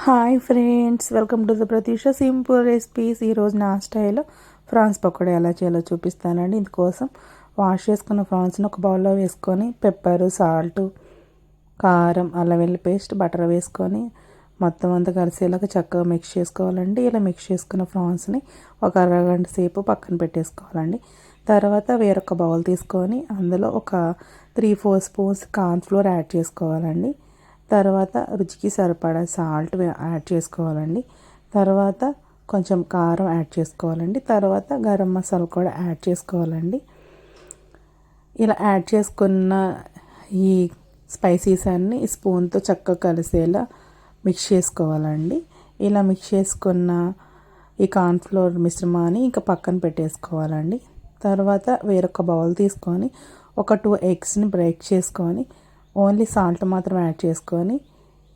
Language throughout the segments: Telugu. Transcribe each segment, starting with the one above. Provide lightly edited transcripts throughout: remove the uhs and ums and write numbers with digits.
Hi friends, welcome to the Pratheesha simple recipes. ఈరోజు నా స్టైల్లో ఫ్రాన్స్ పకోడీ ఎలా చేయాలో చూపిస్తానండి. ఇందుకోసం వాష్ చేసుకున్న ఫ్రాన్స్ని ఒక బౌల్లో వేసుకొని పెప్పరు, సాల్ట్, కారం, అల్లం వెల్లుల్లి పేస్ట్, బటర్ వేసుకొని మొత్తం అంతా కలిసేలాగా చక్కగా మిక్స్ చేసుకోవాలండి. ఇలా మిక్స్ చేసుకున్న ఫ్రాన్స్ని ఒక అరగంట సేపు పక్కన పెట్టేసుకోవాలండి. తర్వాత వేరొక బౌల్ తీసుకొని అందులో ఒక 3-4 స్పూన్స్ కార్న్ఫ్లోర్ యాడ్ చేసుకోవాలండి. తర్వాత రుచికి సరిపడా సాల్ట్ యాడ్ చేసుకోవాలండి. తర్వాత కొంచెం కారం యాడ్ చేసుకోవాలండి. తర్వాత గరం మసాలా కూడా యాడ్ చేసుకోవాలండి. ఇలా యాడ్ చేసుకున్న ఈ స్పైసీస్ అన్నీ స్పూన్తో చక్కగా కలిసేలా మిక్స్ చేసుకోవాలండి. ఇలా మిక్స్ చేసుకున్న ఈ కార్న్ఫ్లోర్ మిశ్రమాన్ని ఇంకా పక్కన పెట్టేసుకోవాలండి. తర్వాత వేరొక బౌల్ తీసుకొని ఒక 2 ఎగ్స్ని బ్రేక్ చేసుకొని ఓన్లీ సాల్ట్ మాత్రం యాడ్ చేసుకొని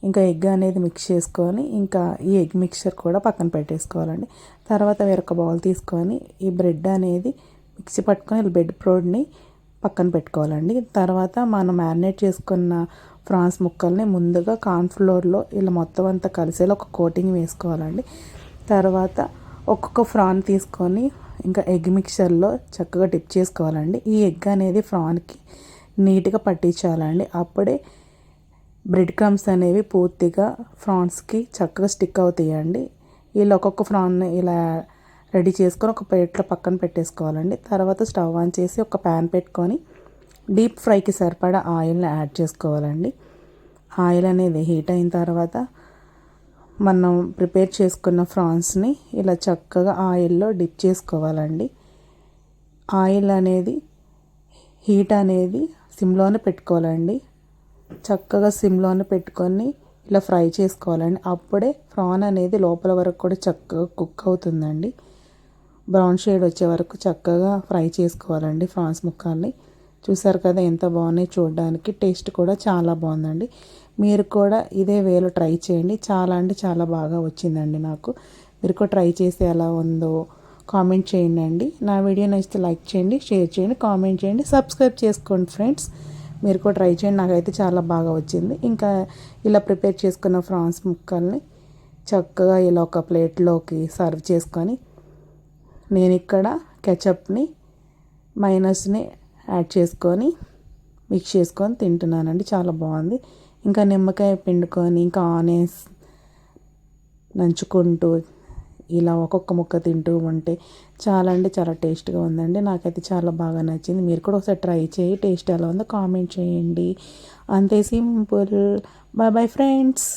ఇంకా ఎగ్ అనేది మిక్స్ చేసుకొని ఇంకా ఈ ఎగ్ మిక్చర్ కూడా పక్కన పెట్టేసుకోవాలండి. తర్వాత వేరొక బౌల్ తీసుకొని ఈ బ్రెడ్ అనేది మిక్సీ పట్టుకొని బ్రెడ్ ప్రోడ్ని పక్కన పెట్టుకోవాలండి. తర్వాత మనం మ్యారినేట్ చేసుకున్న ఫ్రాన్స్ ముక్కల్ని ముందుగా కార్న్ఫ్లోర్లో ఇలా మొత్తం అంతా కలిసేలా ఒక కోటింగ్ వేసుకోవాలండి. తర్వాత ఒక్కొక్క ఫ్రాన్ తీసుకొని ఇంకా ఎగ్ మిక్చర్లో చక్కగా డిప్ చేసుకోవాలండి. ఈ ఎగ్ అనేది ఫ్రాన్కి నీట్గా పట్టించాలండి. అప్పుడే బ్రెడ్ క్రమ్స్ అనేవి పూర్తిగా ఫ్రాన్స్కి చక్కగా స్టిక్ అవుతాయండి. ఇలా ఒక్కొక్క ఫ్రాన్ని ఇలా రెడీ చేసుకొని ఒక ప్లేట్లో పక్కన పెట్టేసుకోవాలండి. తర్వాత స్టవ్ ఆన్ చేసి ఒక ప్యాన్ పెట్టుకొని డీప్ ఫ్రైకి సరిపడా ఆయిల్ని యాడ్ చేసుకోవాలండి. ఆయిల్ అనేది హీట్ అయిన తర్వాత మనం ప్రిపేర్ చేసుకున్న ఫ్రాన్స్ని ఇలా చక్కగా ఆయిల్లో డిప్ చేసుకోవాలండి. ఆయిల్ అనేది హీట్ అనేది సిమ్లోనే పెట్టుకోవాలండి. చక్కగా సిమ్లోనే పెట్టుకొని ఇలా ఫ్రై చేసుకోవాలండి. అప్పుడే ఫ్రాన్ అనేది లోపల వరకు కూడా చక్కగా కుక్ అవుతుందండి. బ్రౌన్ షేడ్ వచ్చే వరకు చక్కగా ఫ్రై చేసుకోవాలండి ఫ్రాన్స్ ముక్కల్ని. చూసారు కదా ఎంత బాగున్నాయి చూడడానికి. టేస్ట్ కూడా చాలా బాగుందండి. మీరు కూడా ఇదే వేలో ట్రై చేయండి. చాలా అంటే చాలా బాగా వచ్చిందండి నాకు. మీరు కూడా ట్రై చేసి ఎలా ఉందో కామెంట్ చేయండి అండి. నా వీడియో నచ్చితే లైక్ చేయండి, షేర్ చేయండి, కామెంట్ చేయండి, సబ్స్క్రైబ్ చేసుకోండి ఫ్రెండ్స్. మీరు కూడా ట్రై చేయండి. నాకైతే చాలా బాగా వచ్చింది. ఇంకా ఇలా ప్రిపేర్ చేసుకున్న ఫ్రాన్స్ ముక్కల్ని చక్కగా ఇలా ఒక ప్లేట్లోకి సర్వ్ చేసుకొని నేను ఇక్కడ కెచప్ని, మైనస్ని యాడ్ చేసుకొని మిక్స్ చేసుకొని తింటున్నానండి. చాలా బాగుంది. ఇంకా నిమ్మకాయ పిండుకొని ఇంకా ఆనియన్స్ నంచుకుంటూ ఇలా ఒక్కొక్క ముక్క తింటూ ఉంటే చాలా అంటే చాలా టేస్ట్గా ఉందండి. నాకైతే చాలా బాగా నచ్చింది. మీరు కూడా ఒకసారి ట్రై చేయి. టేస్ట్ ఎలా ఉందో కామెంట్ చేయండి. అంతే సింపుల్. Bye bye friends.